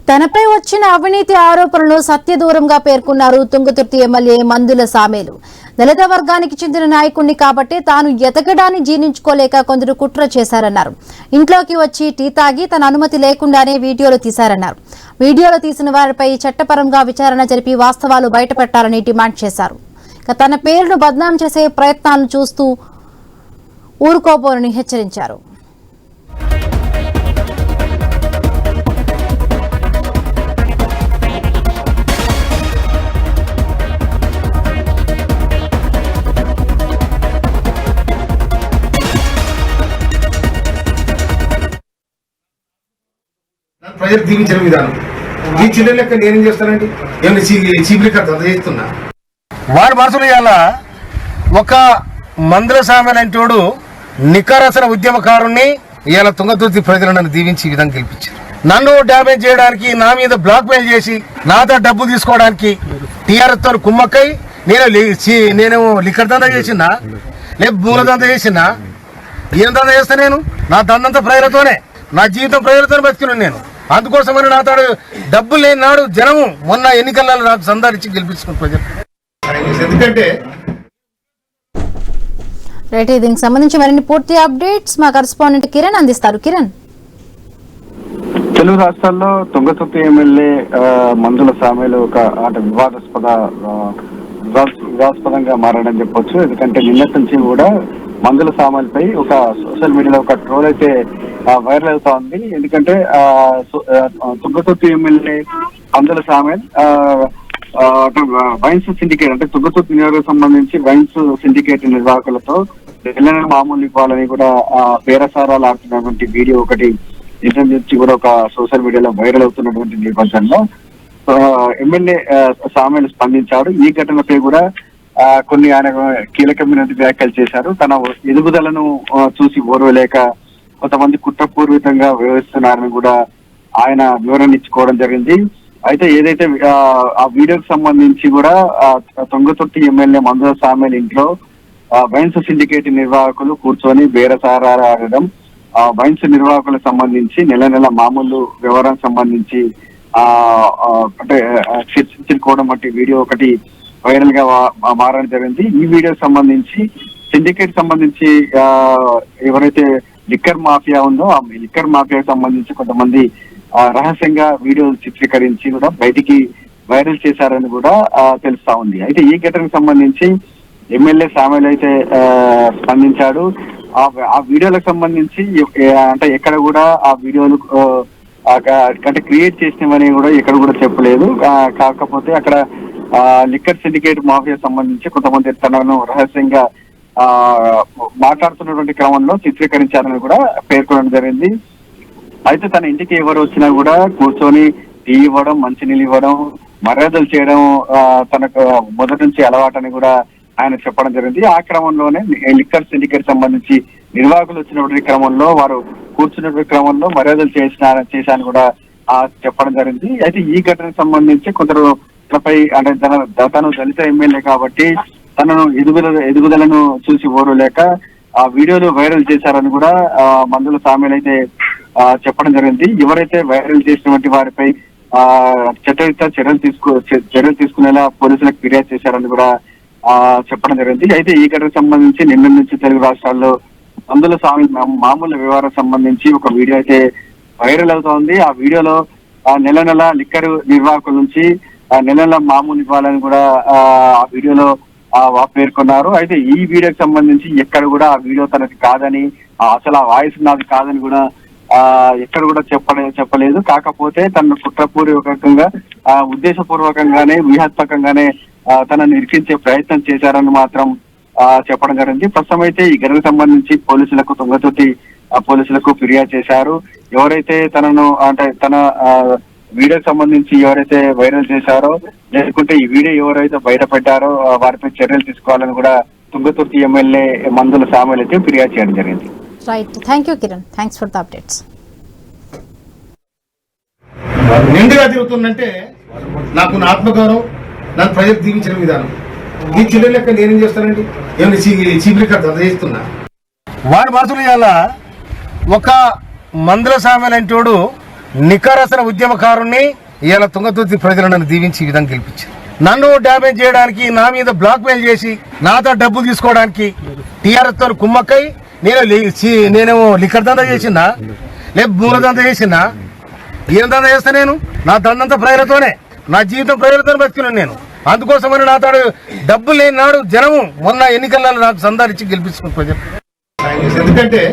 తనపై వచ్చిన అవినీతి ఆరోపణలు సత్యదూరంగా పేర్కొన్నారు తుంగతుర్తి ఎమ్మెల్యే మందుల సామేలు. దళిత వర్గానికి చెందిన నాయకుడిని కాబట్టి తాను ఎతకడాన్ని జీర్ణించుకోలేక కొందరు కుట్ర చేశారన్నారు. ఇంట్లోకి వచ్చి టీ తాగి తన అనుమతి లేకుండానే వీడియోలు తీశారన్నారు. వీడియోలు తీసిన వారిపై చట్టపరంగా విచారణ జరిపి వాస్తవాలు బయటపెట్టాలని డిమాండ్ చేశారు. తన పేరును బద్నాం చేసే ప్రయత్నాలను చూస్తూ ఊరుకోబోరని హెచ్చరించారు. ప్రజలు దీవించిన విధానం ఈ చిన్న లెక్క నేనేం చేస్తానండి, ఏమైనా చీపులిక చేస్తున్నా వారి మనసులు ఇవాళ ఒక మందుల సామెలంటోడు నికరసన ఉద్యమకారుణ్ణి ఇవాళ తుంగతుర్తి ప్రజలు నన్ను దీవించి ఈ విధంగా గెలిపించారు. నన్ను డ్యామేజ్ చేయడానికి, నా మీద బ్లాక్ మెయిల్ చేసి నాతో డబ్బు తీసుకోవడానికి టీఆర్ఎస్ తో కుమ్మక్కై నేను లిక్కర్ దందా చేసినా, లేదు మూల దందా చేసినా, ఏం దందా చేస్తా? నేను నా దందంతా ప్రజలతోనే, నా జీవితం ప్రజలతోనే బతికినాను నేను. అందుకోసమని నాతో డబ్బులు లేని నాడు జనము మొన్న ఎన్నికల్లో నాకు సందారించి గెలిపించుకున్న ప్రజలు. ఎందుకంటే దీనికి సంబంధించి మరిన్ని పూర్తి అప్డేట్స్ మా కరెస్పాండెంట్ కిరణ్ అందిస్తారు. కిరణ్, తెలుగు రాష్ట్రాల్లో తుంగతుర్తి ఎమ్మెల్యే మందుల సామేలు ఒక వివాదాస్పదంగా మారని చెప్పొచ్చు. ఎందుకంటే నిన్నటి నుంచి కూడా మందుల సామేలపై ఒక సోషల్ మీడియాలో ఒక ట్రోల్ అయితే వైరల్ అవుతా ఉంది. ఎందుకంటే తుంగతుర్తి ఎమ్మెల్యే మందుల సామేల్ వైన్స్ సిండికేట్, అంటే తుంగతుర్తి నియోజకవర్గం సంబంధించి వైన్స్ సిండికేట్ నిర్వాహకులతో మామూలు ఇవ్వాలని కూడా బేరసారాలు ఆడుతున్నటువంటి వీడియో ఒకటి నిజం నుంచి కూడా ఒక సోషల్ మీడియాలో వైరల్ అవుతున్నటువంటి నేపథ్యంలో ఎమ్మెల్యే సామేలు స్పందించాడు. ఈ ఘటనపై కూడా కొన్ని ఆయన కీలకమైన వ్యాఖ్యలు చేశారు. తన ఎదుగుదలను చూసి ఓర్వలేక కొంతమంది కుట్రపూర్వకంగా వ్యవహరిస్తున్నారని కూడా ఆయన వివరణ ఇచ్చుకోవడం జరిగింది. అయితే ఏదైతే ఆ వీడియోకి సంబంధించి కూడా తుంగతుర్తి ఎమ్మెల్యే మందుల సామేలు ఇంట్లో వైన్స్ సిండికేట్ నిర్వాహకులు కూర్చొని బేరసారాలు ఆడడం, వైన్స్ నిర్వాహకులకు సంబంధించి నెల మామూలు వ్యవహారం సంబంధించి అంటే చర్చించుకోవడం వంటి వీడియో ఒకటి వైరల్ గా మారడం జరిగింది. ఈ వీడియోకి సంబంధించి సిండికేట్ సంబంధించి ఎవరైతే లిక్కర్ మాఫియా ఉందో ఆ లిక్కర్ మాఫియాకి సంబంధించి కొంతమంది రహస్యంగా వీడియోలు చిత్రీకరించి కూడా బయటికి వైరల్ చేశారని కూడా తెలుస్తా ఉంది. అయితే ఈ ఘటనకు సంబంధించి ఎమ్మెల్యే సామేలు అయితే స్పందించాడు. ఆ వీడియోలకు సంబంధించి అంటే ఎక్కడ కూడా ఆ వీడియోలు అంటే క్రియేట్ చేసినవని కూడా ఎక్కడ కూడా చెప్పలేదు. కాకపోతే అక్కడ లిక్కర్ సిండికేట్ మాఫియా సంబంధించి కొంతమంది తనను రహస్యంగా మాట్లాడుతున్నటువంటి క్రమంలో చిత్రీకరించారని కూడా పేర్కొనడం జరిగింది. అయితే తన ఇంటికి ఎవరు వచ్చినా కూడా కూర్చొని టీ ఇవ్వడం, మంచినీళ్ళు ఇవ్వడం, మర్యాదలు చేయడం తనకు మొదటి నుంచి అలవాటని కూడా ఆయన చెప్పడం జరిగింది. ఆ క్రమంలోనే లిక్కర్ సిండికేట్ సంబంధించి నిర్వాహకులు వచ్చినటువంటి క్రమంలో వారు కూర్చున్నటువంటి క్రమంలో మర్యాదలు చేశాను కూడా చెప్పడం జరిగింది. అయితే ఈ ఘటనకు సంబంధించి కొందరు తనపై అంటే తను దళిత ఎమ్మెల్యే కాబట్టి తనను ఎదుగుదలను చూసి ఓర్వలేక ఆ వీడియోలు వైరల్ చేశారని కూడా మందుల సామేలు అయితే చెప్పడం జరిగింది. ఎవరైతే వైరల్ చేసినటువంటి వారిపై చట్టరీత్యా చర్యలు తీసుకునేలా పోలీసులకు ఫిర్యాదు చేశారని కూడా చెప్పడం జరిగింది. అయితే ఈ ఘటనకు సంబంధించి నిన్న నుంచి తెలుగు రాష్ట్రాల్లో మందుల సామేలు మామూలు వ్యవహారం సంబంధించి ఒక వీడియో అయితే వైరల్ అవుతోంది. ఆ వీడియోలో నెల లిక్కర్ నిర్వాహకుల నుంచి నెల మామూలు ఇవ్వాలని కూడా ఆ వీడియోలో పేర్కొన్నారు. అయితే ఈ వీడియోకి సంబంధించి ఎక్కడ కూడా ఆ వీడియో తనకి కాదని, అసలు ఆ వాయిస్ నాది కాదని కూడా ఎక్కడ కూడా చెప్పలేదు. కాకపోతే తనను కుట్రపూర్వకంగా ఉద్దేశపూర్వకంగానే వ్యూహాత్మకంగానే తనను ఇరికించే ప్రయత్నం చేశారని మాత్రం చెప్పడం జరిగింది. ప్రస్తుతం అయితే ఈ ఘటనకు సంబంధించి తుంగతుర్తి పోలీసులకు ఫిర్యాదు చేశారు. ఎవరైతే తనను అంటే తన వీడియోకి సంబంధించి ఎవరైతే వైరల్ చేశారో లేకుంటే ఈ వీడియో ఎవరైతే బయటపెట్టారో వారిపై చర్యలు తీసుకోవాలని కూడా తుంగతుర్తి ఎమ్మెల్యే మందుల సామేలు అయితే ఫిర్యాదు చేయడం జరిగింది. Right, thank you Kiran, thanks for the updates. నిండుగా తిరుగుతుందంటే నాకు నా ఆత్మగౌరవం, నన్ను ప్రజలు దీవించిన విధానం ఈ చిన్న లెక్క నేనేం చేస్తానండి, ఏమైనా చీపులిక చేస్తున్నా వారి మనసులు ఇవాళ ఒక మందుల సామేలంటోడు నికరసన ఉద్యమకారుణ్ణి ఇలా తుంగతుర్తి ప్రజలు నన్ను దీవించి ఈ విధంగా గెలిపించారు. నన్ను డ్యామేజ్ చేయడానికి, నా మీద బ్లాక్ మెయిల్ చేసి, నాతో డబ్బులు తీసుకోవడానికి టీఆర్ఎస్ తో కుమ్మక్కై నేనేమో లిక్కర్ దందా చేసినా, లేదు భూముల దందా చేసినా, ఏం దందా చేస్తా నేను? నా దందంతా ప్రజలతోనే, నా జీవితం ప్రజలతో బతికినాను నేను. అందుకోసమని నాతో డబ్బులు లేని నాడు జనము మొన్న ఎన్నికలలో నాకు సందాలిచ్చి గెలిపించుకున్న ప్రజలు. ఎందుకంటే